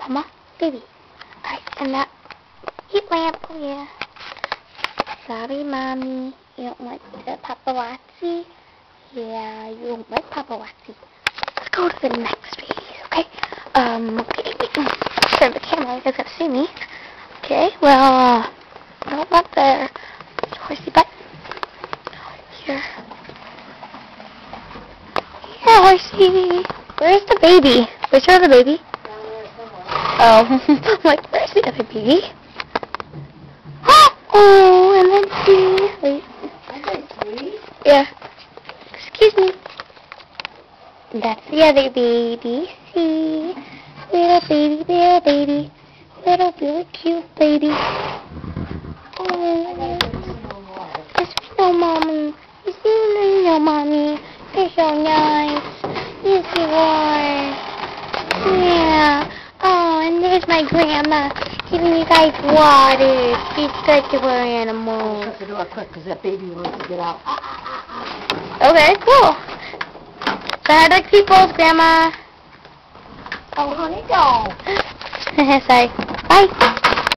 Come on, baby. Alright, and that heat lamp. Oh, yeah. Sorry, Mommy. You don't like the paparazzi? Yeah, you don't like paparazzi. Let's go to the next phase, okay? Okay. Turn the camera. You guys gotta see me. Okay, well, no, not there. Horsey butt. Here. Here, horsey. Where's the baby? Where's your other baby? Oh, I'm like, where's the other baby? Oh, and then see. Wait. I said sweet? Yeah. Excuse me. That's the other baby. See? Little baby, little baby. Little, really cute baby. Oh. Yes, we know, Mommy. You see, no, Mommy. You're so nice. Yes, you are. Yeah. Oh, and there's my grandma giving you guys water. She's such a poor animal. Shut the door quick, because that baby wants to get out. Okay, cool. So how do people's grandma? Oh, honey, don't. Sorry. Bye.